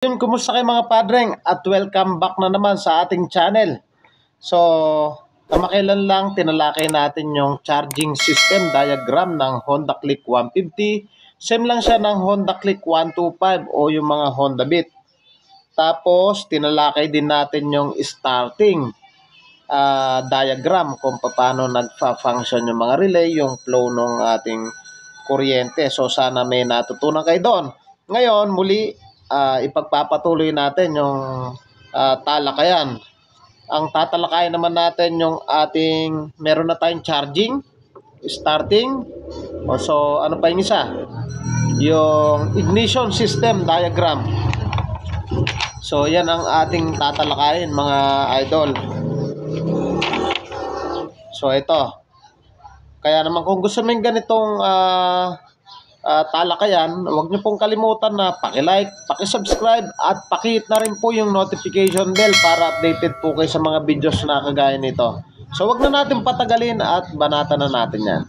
Yun, kumusta kayo mga padreng at welcome back na naman sa ating channel. So, kamakailan lang tinalakay natin yung charging system diagram ng Honda Click 150. Same lang siya ng Honda Click 125 o yung mga Honda Beat. Tapos, tinalakay din natin yung starting diagram kung paano nagfa-function yung mga relay, yung flow ng ating kuryente. So, sana may natutunan kayo doon. Ngayon, muli, ipagpapatuloy natin yung talakayan. Ang tatalakayan naman natin yung ating, meron na tayong charging, starting, so ano pa yung isa? Yung ignition system diagram. So yan ang ating tatalakayin mga idol. So ito. Kaya naman kung gusto mo yung ganitong talakayan, huwag niyo pong kalimutan na paki-like, paki-subscribe at paki-hit na rin po yung notification bell para updated po kayo sa mga videos na kagaya nito. So huwag na natin patagalin at banatan na natin yan.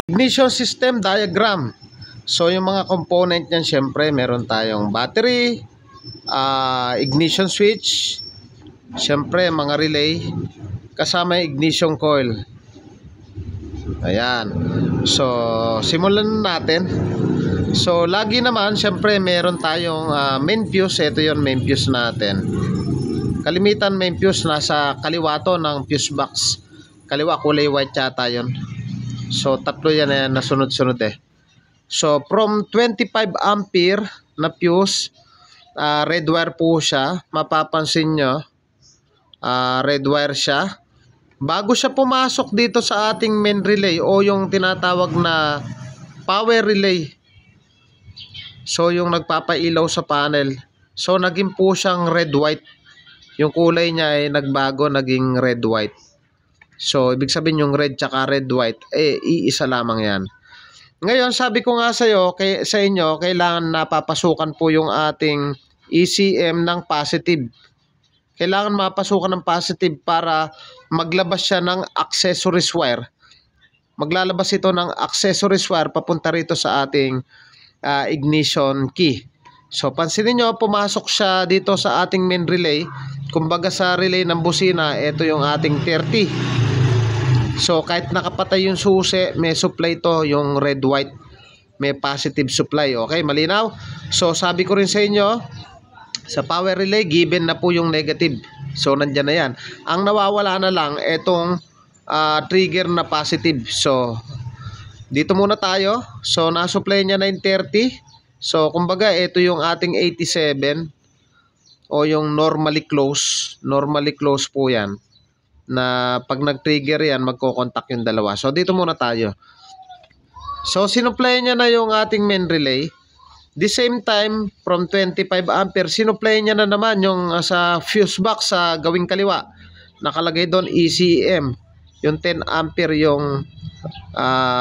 Ignition system diagram. So yung mga component niyan, syempre meron tayong battery, ignition switch, siyempre mga relay, kasama yung ignition coil. Ayan. So simulan natin. So lagi naman siyempre meron tayong main fuse. Ito yon main fuse natin. Kalimitan main fuse nasa kaliwa to ng fuse box. Kaliwa, kulay white yata yon. So tatlo yan na sunod-sunod eh. So from 25 ampere na fuse, red wire po siya. Mapapansin nyo, red wire siya. Bago siya pumasok dito sa ating main relay o yung tinatawag na power relay, so yung nagpapailaw sa panel, so naging po siyang red white. Yung kulay niya ay nagbago, naging red white. So ibig sabihin yung red tsaka red white iisa lamang yan. Ngayon sabi ko nga sa inyo, kailangan napapasukan po yung ating ECM ng positive. Kailangan mapasukan ng positive para maglabas siya ng accessories wire. Maglalabas ito ng accessories wire papunta rito sa ating ignition key. So pansinin nyo, pumasok siya dito sa ating main relay. Kumbaga sa relay ng busina, ito yung ating 30. So kahit nakapatay yung susi, may supply to, yung red white. May positive supply. Okay, malinaw? So sabi ko rin sa inyo, sa power relay, given na po yung negative. So, nandyan na yan. Ang nawawala na lang, itong trigger na positive. So, dito muna tayo. So, nasupply niya na yung 30. So, kumbaga, ito yung ating 87 o yung normally close. Normally close po yan. Na pag nag-trigger yan, magko-contact yung dalawa. So, dito muna tayo. So, sinupply niya na yung ating main relay. The same time, from 25 ampere, sinupply niya na naman yung sa fuse box sa gawing kaliwa. Nakalagay doon ECM. Yung 10 ampere yung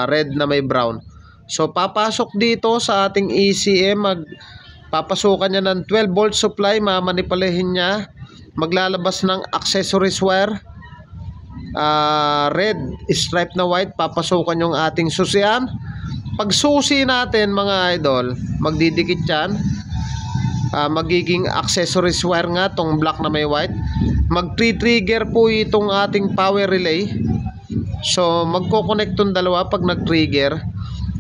red na may brown. So, papasok dito sa ating ECM, papasukan niya ng 12 volt supply, mamanipulahin niya. Maglalabas ng accessories wire. Red, stripe na white, papasukan yung ating susian. Pag susi natin mga idol, magdidikit yan. Magiging accessories wire nga tong black na may white. Mag-trigger po itong ating power relay. So magko-connect tong dalawa pag nag-trigger.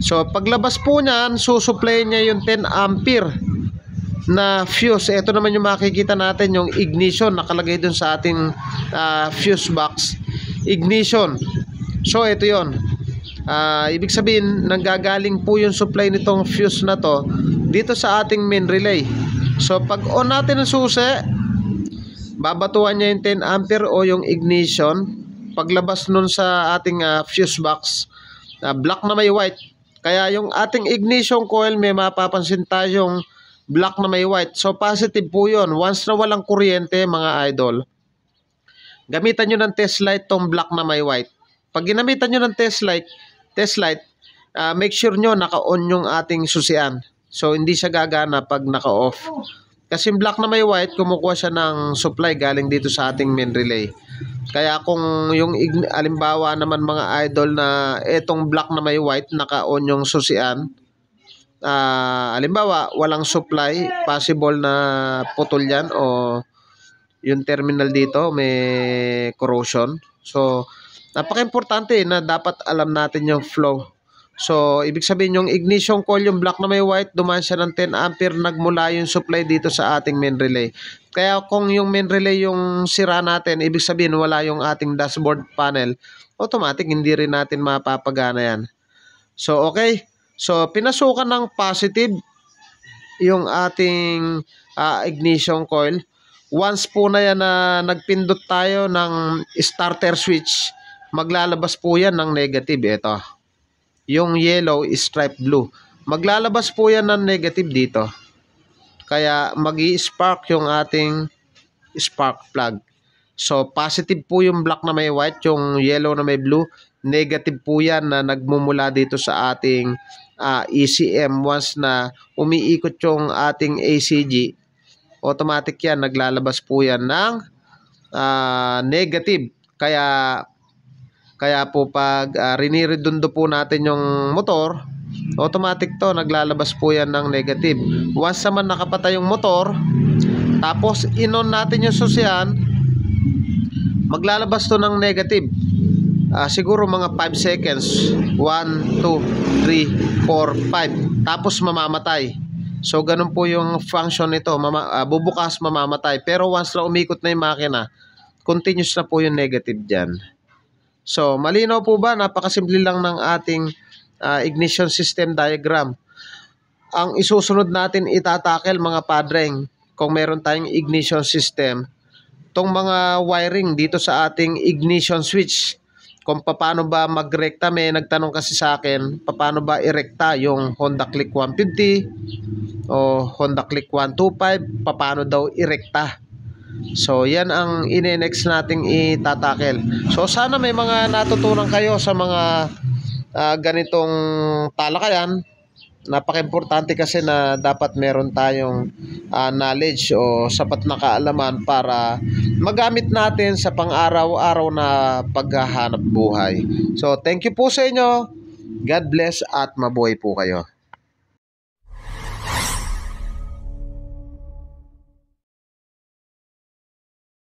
So paglabas po niyan, susupply niya yung 10 ampere na fuse. Ito naman yung makikita natin, yung ignition. Nakalagay dun sa ating fuse box. Ignition. So ito yon. Ibig sabihin, nanggagaling po yung supply nitong fuse na to dito sa ating main relay. So pag on natin ang susi, babatuan niya yung 10 ampere o yung ignition. Paglabas nun sa ating fuse box, black na may white. Kaya yung ating ignition coil, may mapapansin tayong black na may white. So positive po yun. Once na walang kuryente mga idol, gamitan nyo ng test light tong black na may white. Pag ginamitan nyo ng test light, make sure nyo naka-on yung ating susian. So, hindi siya gagana pag naka-off. Kasi black na may white, kumukuha siya ng supply galing dito sa ating main relay. Kaya kung yung alimbawa naman mga idol na etong black na may white naka-on yung susian, alimbawa walang supply, possible na putol yan o yung terminal dito may corrosion. So napaka-importante na dapat alam natin yung flow. So, ibig sabihin yung ignition coil, yung black na may white, dumaan siya ng 10 ampere, nagmula yung supply dito sa ating main relay. Kaya kung yung main relay yung sira natin, ibig sabihin wala yung ating dashboard panel, automatic hindi rin natin mapapagana yan. So, okay. So, pinasukan ng positive yung ating ignition coil. Once po na yan na nagpindot tayo ng starter switch, maglalabas po yan ng negative. Ito. Yung yellow stripe blue. Maglalabas po yan ng negative dito. Kaya magi-spark yung ating spark plug. So positive po yung black na may white, yung yellow na may blue. Negative po yan na nagmumula dito sa ating ECM. Once na umiikot yung ating ACG, automatic yan, naglalabas po yan ng negative. Kaya po pag riniredundo po natin yung motor, automatic to, naglalabas po yan ng negative. Once naman nakapatay yung motor, tapos in-on natin yung susian, maglalabas to ng negative. Siguro mga 5 seconds. 1, 2, 3, 4, 5. Tapos mamamatay. So ganun po yung function nito. Bubukas, mamamatay. Pero once na umikot na yung makina, continuous na po yung negative dyan. So, malinaw po ba? Napakasimple lang ng ating ignition system diagram. Ang isusunod natin itatakel mga padreng, kung meron tayong ignition system, tong mga wiring dito sa ating ignition switch, kung paano ba magrekta. May nagtanong kasi sa akin, paano ba irekta yung Honda Click 150 o Honda Click 125, paano daw irekta. So, yan ang ine-next nating itatakel. So, sana may mga natutunan kayo sa mga ganitong talakayan. Napaka-importante kasi na dapat meron tayong knowledge o sapat na kaalaman para magamit natin sa pang-araw-araw na paghahanap buhay. So, thank you po sa inyo. God bless at mabuhay po kayo.